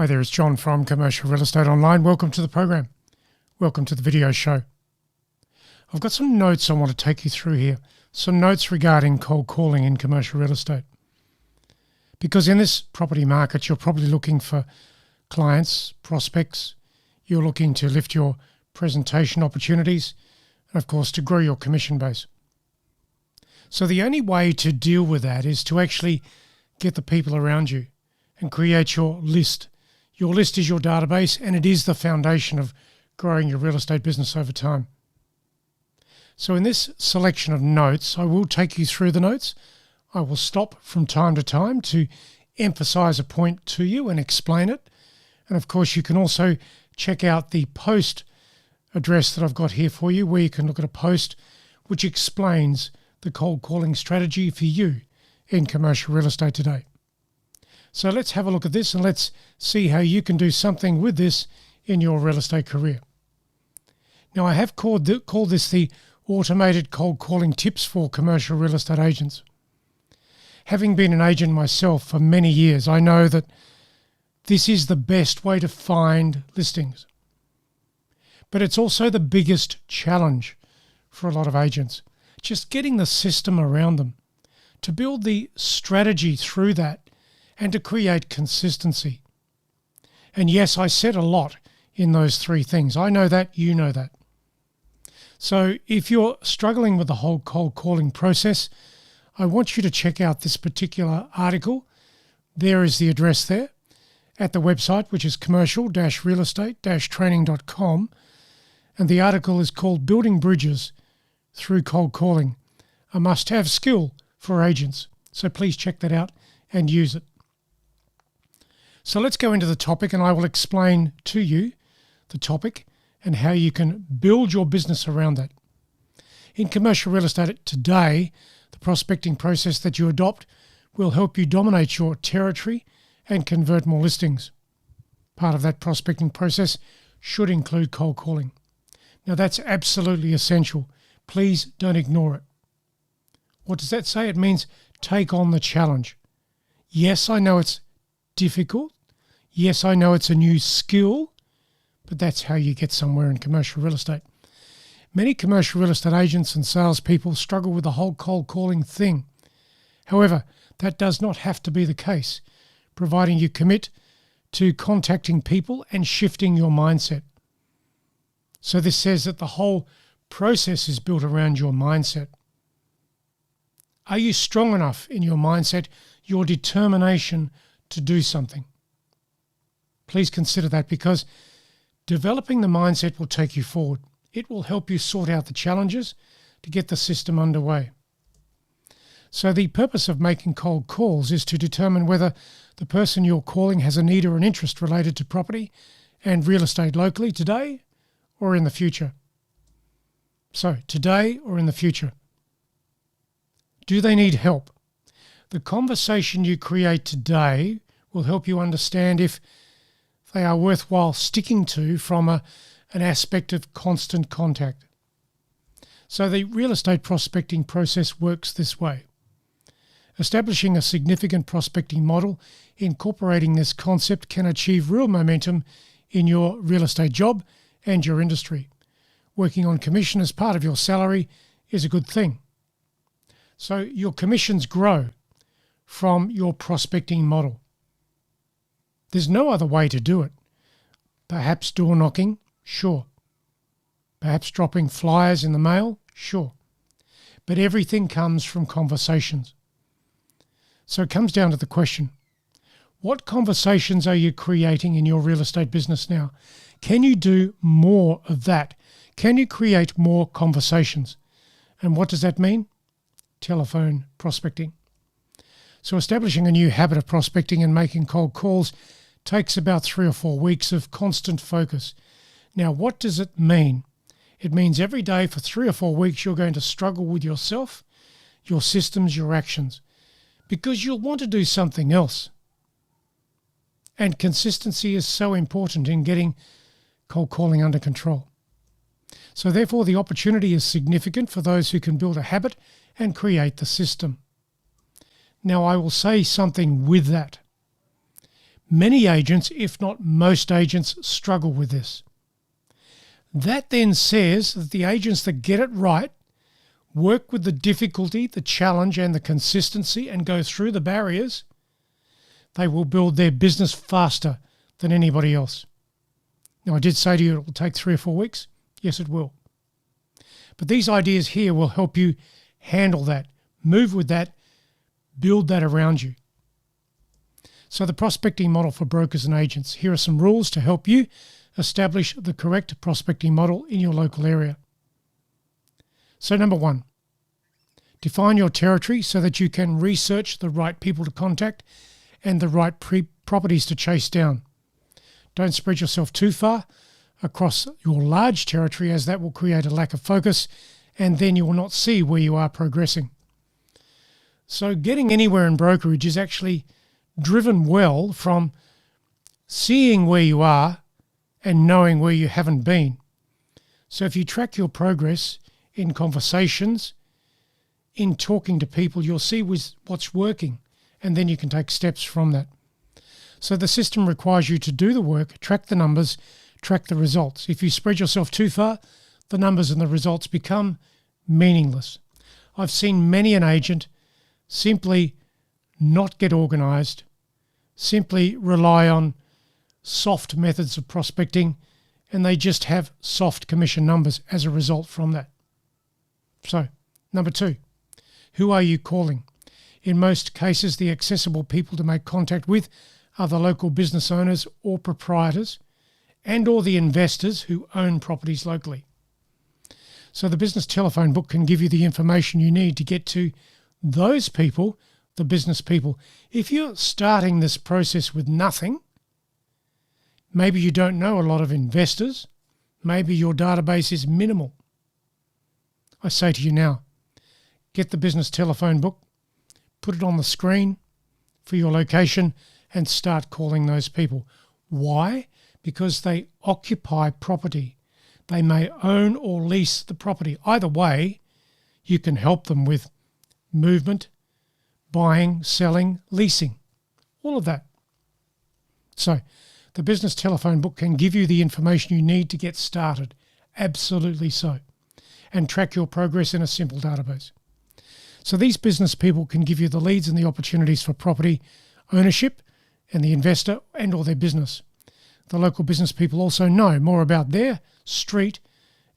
Hi there, it's John from Commercial Real Estate Online. Welcome to the program. Welcome to the video show. I've got some notes I want to take you through here. Some notes regarding cold calling in commercial real estate. Because in this property market, you're probably looking for clients, prospects. You're looking to lift your presentation opportunities and, of course, to grow your commission base. So the only way to deal with that is to actually get the people around you and create your list. Your list is your database, and it is the foundation of growing your real estate business over time. So in this selection of notes, I will take you through the notes. I will stop from time to time to emphasize a point to you and explain it. And of course, you can also check out the post address that I've got here for you, where you can look at a post which explains the cold calling strategy for you in commercial real estate today. So let's have a look at this and let's see how you can do something with this in your real estate career. Now, I have called this the automated cold calling tips for commercial real estate agents. Having been an agent myself for many years, I know that this is the best way to find listings. But it's also the biggest challenge for a lot of agents, just getting the system around them, to build the strategy through that and to create consistency. And yes, I said a lot in those three things. I know that, you know that. So if you're struggling with the whole cold calling process, I want you to check out this particular article. There is the address there at the website, which is commercial-realestate-training.com. And the article is called Building Bridges Through Cold Calling, a must-have skill for agents. So please check that out and use it. So let's go into the topic, and I will explain to you the topic and how you can build your business around that. In commercial real estate today, the prospecting process that you adopt will help you dominate your territory and convert more listings. Part of that prospecting process should include cold calling. Now, that's absolutely essential. Please don't ignore it. What does that say? It means take on the challenge. Yes, I know it's difficult. Yes, I know it's a new skill, but that's how you get somewhere in commercial real estate. Many commercial real estate agents and salespeople struggle with the whole cold calling thing. However, that does not have to be the case, providing you commit to contacting people and shifting your mindset. So this says that the whole process is built around your mindset. Are you strong enough in your mindset, your determination to do something? Please consider that, because developing the mindset will take you forward. It will help you sort out the challenges to get the system underway. So the purpose of making cold calls is to determine whether the person you're calling has a need or an interest related to property and real estate locally today or in the future. So today or in the future. Do they need help? The conversation you create today will help you understand if they are worthwhile sticking to from an aspect of constant contact. So the real estate prospecting process works this way. Establishing a significant prospecting model, incorporating this concept can achieve real momentum in your real estate job and your industry. Working on commission as part of your salary is a good thing. So your commissions grow from your prospecting model. There's no other way to do it. Perhaps door knocking, sure. Perhaps dropping flyers in the mail, sure. But everything comes from conversations. So it comes down to the question, what conversations are you creating in your real estate business now? Can you do more of that? Can you create more conversations? And what does that mean? Telephone prospecting. So establishing a new habit of prospecting and making cold calls takes about 3 or 4 weeks of constant focus. Now, what does it mean? It means every day for 3 or 4 weeks you're going to struggle with yourself, your systems, your actions, because you'll want to do something else. And consistency is so important in getting cold calling under control. So therefore, the opportunity is significant for those who can build a habit and create the system. Now, I will say something with that. Many agents, if not most agents, struggle with this. That then says that the agents that get it right, work with the difficulty, the challenge and the consistency and go through the barriers, they will build their business faster than anybody else. Now, I did say to you it will take 3 or 4 weeks. Yes, it will. But these ideas here will help you handle that, move with that, build that around you. So the prospecting model for brokers and agents. Here are some rules to help you establish the correct prospecting model in your local area. So number 1, define your territory so that you can research the right people to contact and the right properties to chase down. Don't spread yourself too far across your large territory, as that will create a lack of focus and then you will not see where you are progressing. So getting anywhere in brokerage is actually driven well from seeing where you are and knowing where you haven't been. So if you track your progress in conversations, in talking to people, you'll see what's working and then you can take steps from that. So the system requires you to do the work, track the numbers, track the results. If you spread yourself too far, the numbers and the results become meaningless. I've seen many an agent simply not get organised, simply rely on soft methods of prospecting, and they just have soft commission numbers as a result from that. So, number 2, who are you calling? In most cases, the accessible people to make contact with are the local business owners or proprietors and or the investors who own properties locally. So the business telephone book can give you the information you need to get to those people, the business people. If you're starting this process with nothing, maybe you don't know a lot of investors, maybe your database is minimal. I say to you now, get the business telephone book, put it on the screen for your location and start calling those people. Why? Because they occupy property. They may own or lease the property. Either way, you can help them with movement, buying, selling, leasing, all of that. So the business telephone book can give you the information you need to get started. Absolutely so. And track your progress in a simple database. So these business people can give you the leads and the opportunities for property ownership and the investor and or their business. The local business people also know more about their street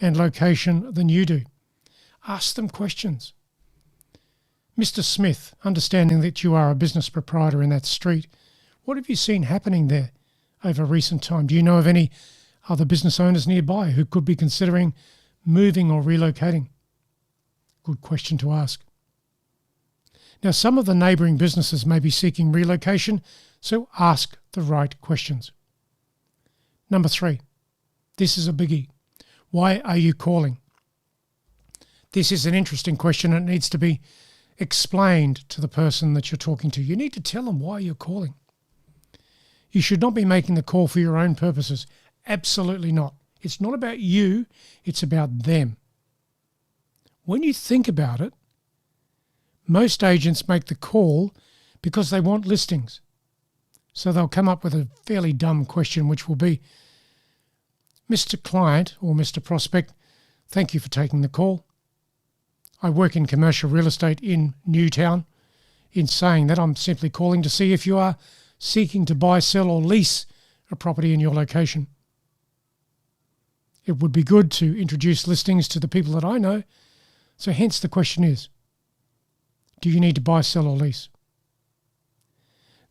and location than you do. Ask them questions. Mr. Smith, understanding that you are a business proprietor in that street, what have you seen happening there over recent time? Do you know of any other business owners nearby who could be considering moving or relocating? Good question to ask. Now, some of the neighbouring businesses may be seeking relocation, so ask the right questions. Number 3, this is a biggie. Why are you calling? This is an interesting question and it needs to be explained to the person that you're talking to. You need to tell them why you're calling. You should not be making the call for your own purposes. Absolutely not. It's not about you, it's about them. When you think about it, most agents make the call because they want listings. So they'll come up with a fairly dumb question, which will be, Mr. Client or Mr. Prospect, thank you for taking the call. I work in commercial real estate in Newtown. In saying that, I'm simply calling to see if you are seeking to buy, sell or lease a property in your location. It would be good to introduce listings to the people that I know. So hence the question is, do you need to buy, sell or lease?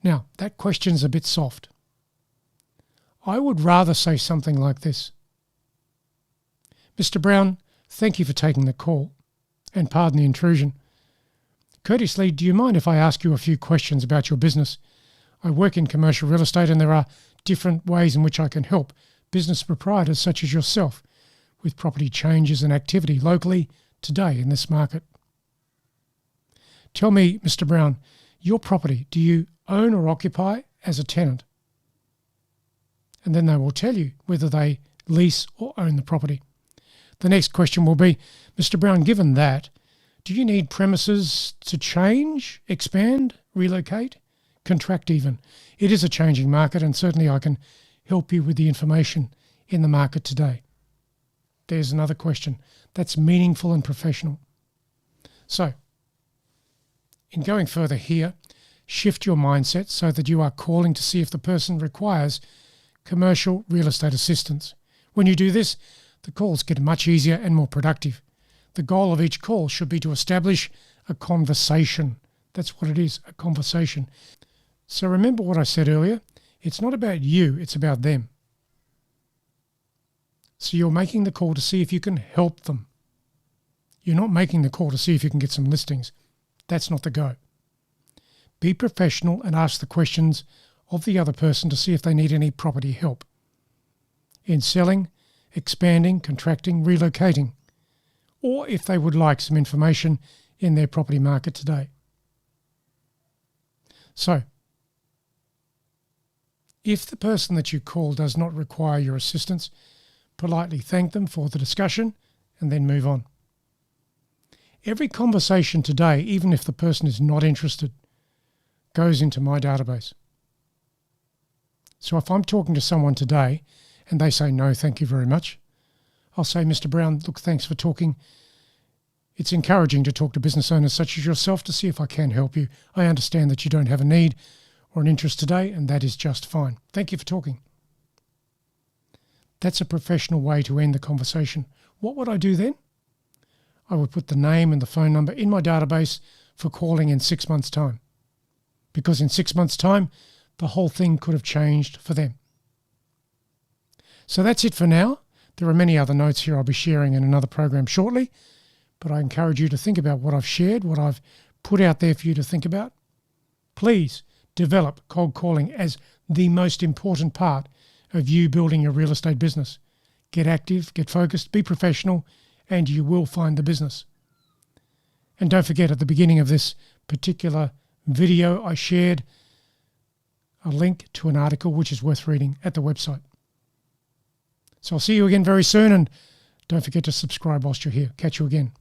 Now, that question's a bit soft. I would rather say something like this. Mr. Brown, thank you for taking the call, and pardon the intrusion. Courteously, do you mind if I ask you a few questions about your business? I work in commercial real estate and there are different ways in which I can help business proprietors such as yourself with property changes and activity locally today in this market. Tell me, Mr. Brown, your property, do you own or occupy as a tenant? And then they will tell you whether they lease or own the property. The next question will be, Mr. Brown, given that, do you need premises to change, expand, relocate, contract even. It is a changing market, and certainly I can help you with the information in the market today. There's another question that's meaningful and professional. So, in going further here, shift your mindset so that you are calling to see if the person requires commercial real estate assistance. When you do this, the calls get much easier and more productive. The goal of each call should be to establish a conversation. That's what it is, a conversation. So remember what I said earlier, it's not about you, it's about them. So you're making the call to see if you can help them. You're not making the call to see if you can get some listings. That's not the go. Be professional and ask the questions of the other person to see if they need any property help in selling, expanding, contracting, relocating, or if they would like some information in their property market today. So, if the person that you call does not require your assistance, politely thank them for the discussion and then move on. Every conversation today, even if the person is not interested, goes into my database. So if I'm talking to someone today and they say, no, thank you very much, I'll say, Mr. Brown, look, thanks for talking. It's encouraging to talk to business owners such as yourself to see if I can help you. I understand that you don't have a need or an interest today, and that is just fine. Thank you for talking. That's a professional way to end the conversation. What would I do then? I would put the name and the phone number in my database for calling in 6 months' time. Because in 6 months' time, the whole thing could have changed for them. So that's it for now. There are many other notes here I'll be sharing in another program shortly, but I encourage you to think about what I've shared, what I've put out there for you to think about. Please develop cold calling as the most important part of you building your real estate business. Get active, get focused, be professional, and you will find the business. And don't forget, at the beginning of this particular video, I shared a link to an article which is worth reading at the website. So I'll see you again very soon, and don't forget to subscribe whilst you're here. Catch you again.